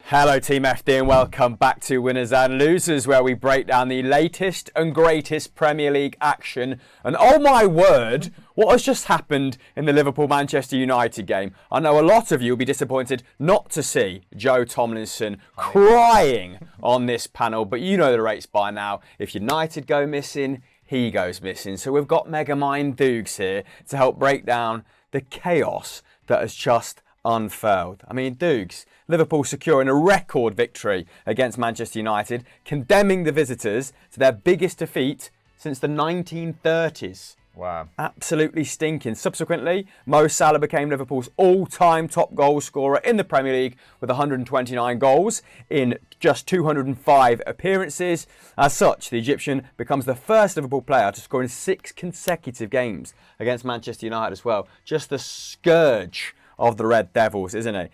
Hello Team FD and welcome back to Winners and Losers, where we break down the latest and greatest Premier League action. And oh my word, what has just happened in the Liverpool-Manchester United game? I know a lot of you will be disappointed not to see Joe Tomlinson crying on this panel, but you know the rates by now. If United go missing, he goes missing. So we've got Megamind Dukes here to help break down the chaos that has just unfurled. I mean, Dukes, Liverpool securing a record victory against Manchester United, condemning the visitors to their biggest defeat since the 1930s. Wow. Absolutely stinking. Subsequently, Mo Salah became Liverpool's all-time top goal scorer in the Premier League with 129 goals in just 205 appearances. As such, the Egyptian becomes the first Liverpool player to score in 6 consecutive games against Manchester United as well. Just the scourge of the Red Devils, isn't he?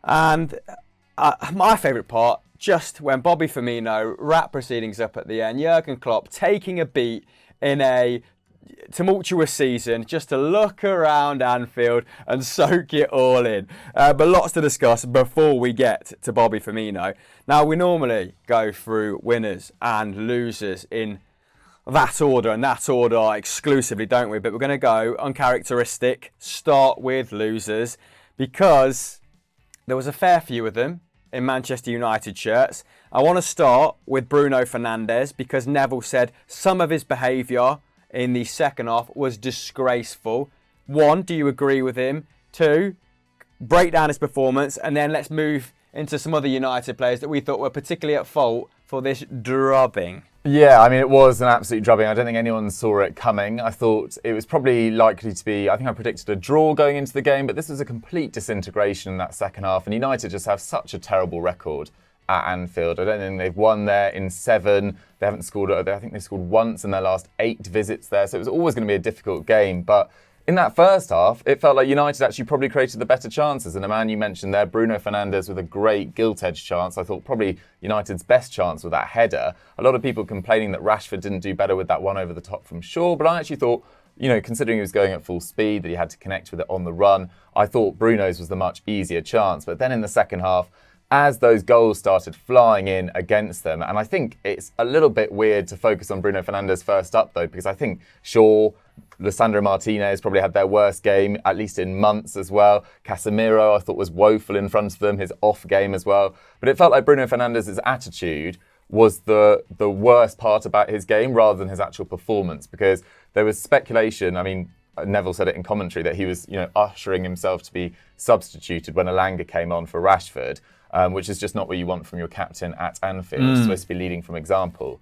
And my favourite part, just when Bobby Firmino wrapped proceedings up at the end, Jurgen Klopp taking a beat in a tumultuous season just to look around Anfield and soak it all in. But lots to discuss before we get to Bobby Firmino. Now, we normally go through winners and losers in that order and that order exclusively, don't we? But we're going to go uncharacteristic, start with losers, because there was a fair few of them in Manchester United shirts. I want to start with Bruno Fernandes because Neville said some of his behaviour in the second half was disgraceful. 1, do you agree with him? 2, break down his performance, and then let's move into some other United players that we thought were particularly at fault for this drubbing. Yeah, I mean, it was an absolute drubbing. I don't think anyone saw it coming. I thought it was probably likely to be, I think I predicted a draw going into the game, but this was a complete disintegration in that second half. And United just have such a terrible record at Anfield. I don't think they've won there in 7. They haven't scored, I think they scored once in their last 8 visits there. So it was always going to be a difficult game. But in that first half, it felt like United actually probably created the better chances. And the man you mentioned there, Bruno Fernandes, with a great gilt-edged chance. I thought probably United's best chance with that header. A lot of people complaining that Rashford didn't do better with that one over the top from Shaw. But I actually thought, you know, considering he was going at full speed, that he had to connect with it on the run, I thought Bruno's was the much easier chance. But then in the second half, as those goals started flying in against them, and I think it's a little bit weird to focus on Bruno Fernandes first up, though, because I think Shaw, Lisandro Martinez probably had their worst game, at least in months as well. Casemiro, I thought, was woeful in front of them, his off game as well. But it felt like Bruno Fernandes' attitude was the worst part about his game rather than his actual performance, because there was speculation, I mean, Neville said it in commentary, that he was, you know, ushering himself to be substituted when Elanga came on for Rashford, which is just not what you want from your captain at Anfield. It's supposed to be leading from example.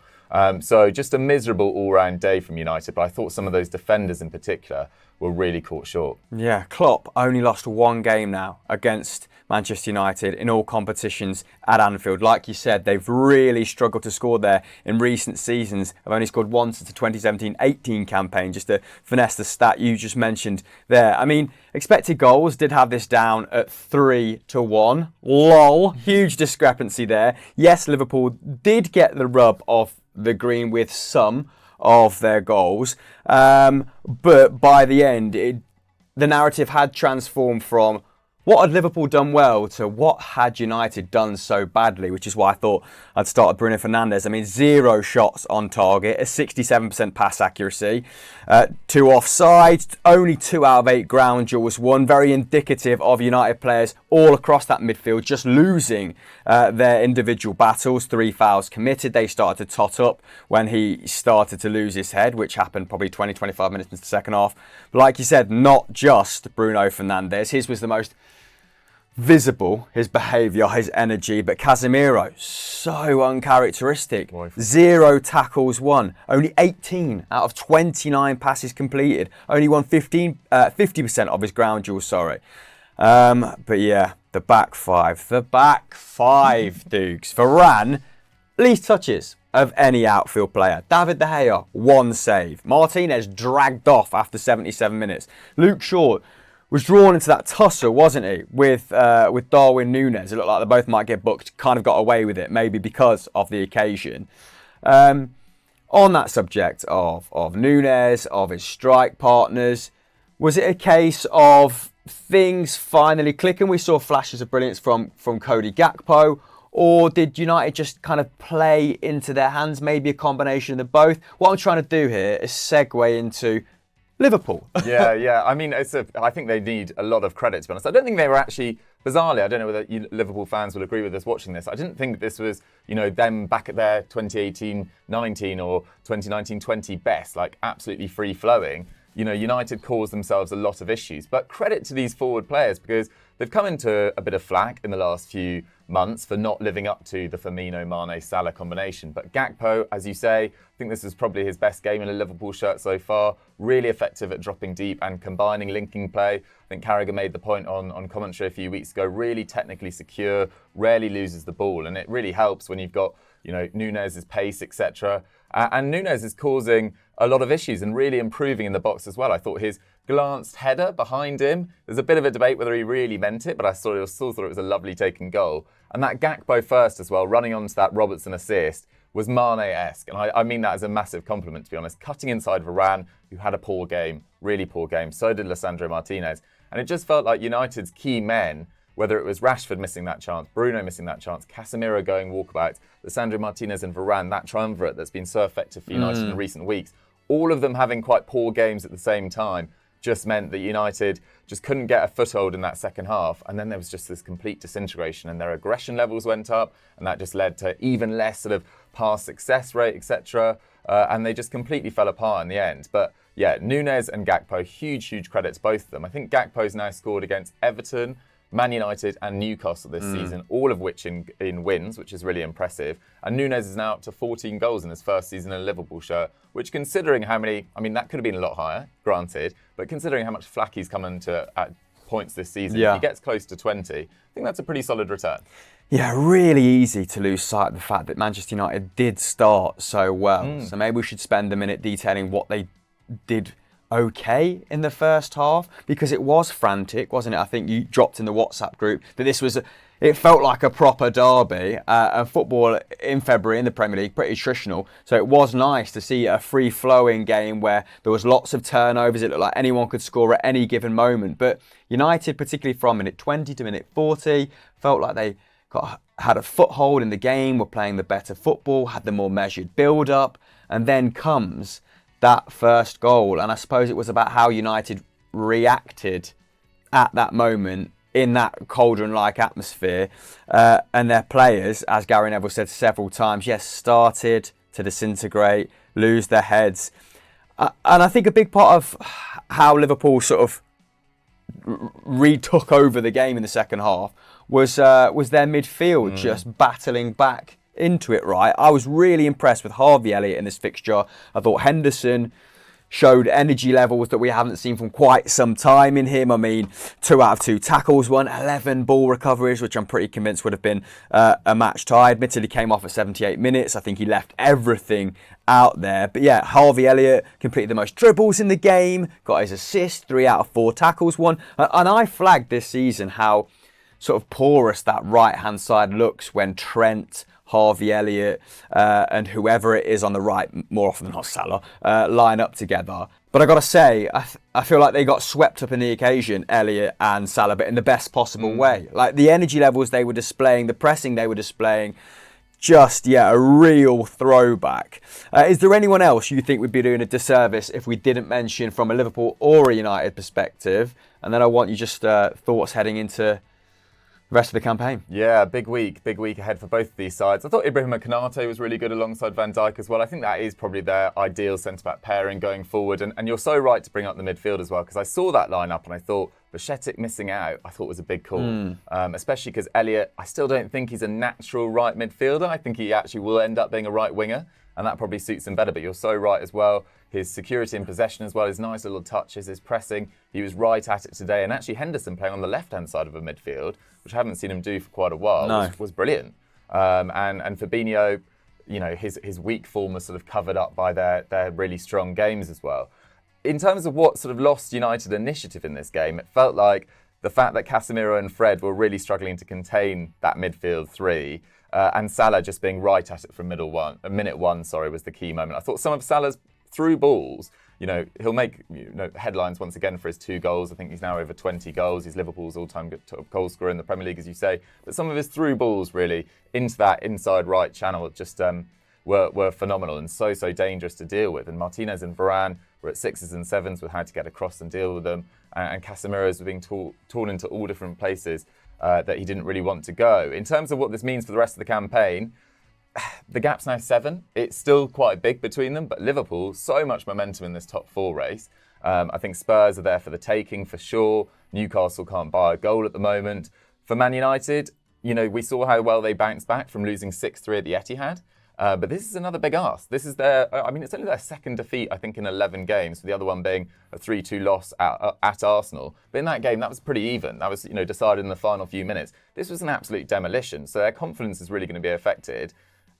So just a miserable all-round day from United, but I thought some of those defenders in particular were really caught short. Yeah, Klopp only lost 1 game now against Manchester United in all competitions at Anfield. Like you said, they've really struggled to score there in recent seasons. They've only scored once since the 2017-18 campaign, just to finesse the stat you just mentioned there. I mean, expected goals did have this down at 3-1. Lol, huge discrepancy there. Yes, Liverpool did get the rub of the green with some of their goals, but by the end, the narrative had transformed from what had Liverpool done well to what had United done so badly, which is why I thought I'd start with Bruno Fernandes. I mean, 0 shots on target, a 67% pass accuracy, 2 offside, only 2 out of 8 ground duels won. Very indicative of United players all across that midfield just losing their individual battles. 3 fouls committed. They started to tot up when he started to lose his head, which happened probably 20-25 minutes into the second half. But like you said, not just Bruno Fernandes. His was the most visible, his behaviour, his energy, but Casemiro, so uncharacteristic. 0 tackles won, only 18 out of 29 passes completed, only won 50% of his ground duels, but yeah, the back five, Dukes. Varane, least touches of any outfield player. David De Gea, 1 save. Martinez dragged off after 77 minutes. Luke Shaw was drawn into that tussle, wasn't he, with Darwin Nunez. It looked like they both might get booked, kind of got away with it, maybe because of the occasion. On that subject of Nunez, of his strike partners, was it a case of things finally click and we saw flashes of brilliance from Cody Gakpo? Or did United just kind of play into their hands? Maybe a combination of the both. What I'm trying to do here is segue into Liverpool. Yeah. I mean, I think they need a lot of credit, to be honest. I don't think they were actually, bizarrely, I don't know whether Liverpool fans will agree with us watching this. I didn't think this was, them back at their 2018-19 or 2019-20 best, like absolutely free-flowing. United caused themselves a lot of issues. But credit to these forward players, because they've come into a bit of flack in the last few months for not living up to the Firmino, Mane, Salah combination. But Gakpo, as you say, I think this is probably his best game in a Liverpool shirt so far. Really effective at dropping deep and combining linking play. I think Carragher made the point on commentary a few weeks ago. Really technically secure, rarely loses the ball. And it really helps when you've got, Nunez's pace, etc. And Nunez is causing a lot of issues and really improving in the box as well. I thought his glanced header behind him, there's a bit of a debate whether he really meant it, but I still thought it was a lovely taken goal. And that Gakpo first as well, running onto that Robertson assist, was Mane-esque. And I mean that as a massive compliment, to be honest. Cutting inside Varane, who had a poor game, really poor game. So did Lisandro Martinez. And it just felt like United's key men, whether it was Rashford missing that chance, Bruno missing that chance, Casemiro going walkabout, Lisandro Martinez and Varane, that triumvirate that's been so effective for United in recent weeks, all of them having quite poor games at the same time, just meant that United just couldn't get a foothold in that second half. And then there was just this complete disintegration and their aggression levels went up, and that just led to even less sort of pass success rate, etc. And they just completely fell apart in the end. But yeah, Nunez and Gakpo, huge credit to both of them. I think Gakpo's now scored against Everton, Man United and Newcastle this season, all of which in wins, which is really impressive. And Nunez is now up to 14 goals in his first season in a Liverpool shirt, which considering how many, I mean, that could have been a lot higher, granted, but considering how much flack he's come into at points this season, if he gets close to 20, I think that's a pretty solid return. Yeah, really easy to lose sight of the fact that Manchester United did start so well. So maybe we should spend a minute detailing what they did okay in the first half, because it was frantic, wasn't it? I think you dropped in the WhatsApp group that it felt like a proper derby, and football in February in the Premier League, pretty attritional. So it was nice to see a free-flowing game where there was lots of turnovers. It looked like anyone could score at any given moment. But United, particularly from minute 20 to minute 40, felt like they had a foothold in the game, were playing the better football, had the more measured build-up, and then comes that first goal. And I suppose it was about how United reacted at that moment in that cauldron-like atmosphere. And their players, as Gary Neville said several times, started to disintegrate, lose their heads. And I think a big part of how Liverpool sort of retook over the game in the second half was their midfield just battling back into it, right? I was really impressed with Harvey Elliott in this fixture. I thought Henderson showed energy levels that we haven't seen from quite some time in him. I mean, 2 out of 2 tackles, 11 ball recoveries, which I'm pretty convinced would have been a match tie. Admittedly, came off at 78 minutes. I think he left everything out there. But yeah, Harvey Elliott completed the most dribbles in the game, got his assist, 3 out of 4 tackles, won. And I flagged this season how sort of porous that right-hand side looks when Trent, Harvey Elliott, and whoever it is on the right, more often than not Salah, line up together. But I got to say, I feel like they got swept up in the occasion, Elliott and Salah, but in the best possible way. Like the energy levels they were displaying, the pressing they were displaying, just, a real throwback. Is there anyone else you think would be doing a disservice if we didn't mention from a Liverpool or a United perspective? And then I want you just thoughts heading into rest of the campaign. Yeah, big week ahead for both of these sides. I thought Ibrahima Konate was really good alongside Van Dijk as well. I think that is probably their ideal centre-back pairing going forward. And you're so right to bring up the midfield as well, because I saw that lineup and I thought Bajcetic missing out, I thought was a big call. Especially because Elliott, I still don't think he's a natural right midfielder. I think he actually will end up being a right winger, and that probably suits him better. But you're so right as well. His security in possession as well, his nice little touches, his pressing, he was right at it today. And actually Henderson playing on the left-hand side of a midfield, which I haven't seen him do for quite a while, was brilliant. And Fabinho, his weak form was sort of covered up by their really strong games as well. In terms of what sort of lost United initiative in this game, it felt like the fact that Casemiro and Fred were really struggling to contain that midfield three, and Salah just being right at it from minute one, was the key moment. I thought some of Salah's through balls, he'll make headlines once again for his 2 goals. I think he's now over 20 goals. He's Liverpool's all-time top goal scorer in the Premier League, as you say. But some of his through balls really into that inside right channel just were phenomenal and so dangerous to deal with. And Martinez and Varane were at 6s and 7s with how to get across and deal with them. And Casemiro's were being torn into all different places that he didn't really want to go. In terms of what this means for the rest of the campaign, the gap's now 7. It's still quite big between them, but Liverpool, so much momentum in this top 4 race. I think Spurs are there for the taking for sure. Newcastle can't buy a goal at the moment. For Man United, we saw how well they bounced back from losing 6-3 at the Etihad. But this is another big ask. This is it's only their second defeat, I think, in 11 games, with the other one being a 3-2 loss at Arsenal. But in that game, that was pretty even. That was, decided in the final few minutes. This was an absolute demolition. So their confidence is really going to be affected.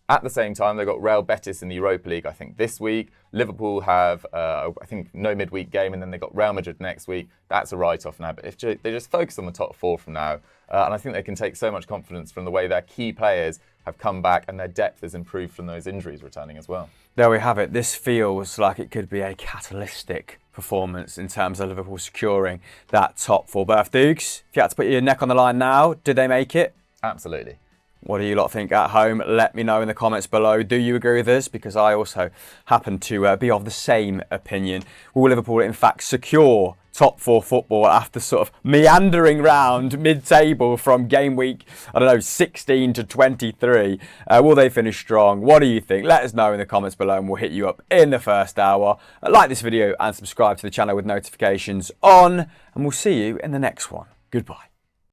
At the same time, they've got Real Betis in the Europa League, I think, this week. Liverpool have, I think, no midweek game, and then they've got Real Madrid next week. That's a write-off now. But if they just focus on the top 4 from now, and I think they can take so much confidence from the way their key players have come back and their depth has improved from those injuries returning as well. There we have it. This feels like it could be a catalytic performance in terms of Liverpool securing that top 4 berth. Dukes, if you had to put your neck on the line now, did they make it? Absolutely. What do you lot think at home? Let me know in the comments below. Do you agree with us? Because I also happen to be of the same opinion. Will Liverpool, in fact, secure top 4 football after sort of meandering round mid-table from game week, 16 to 23? Will they finish strong? What do you think? Let us know in the comments below and we'll hit you up in the first hour. Like this video and subscribe to the channel with notifications on, and we'll see you in the next one. Goodbye.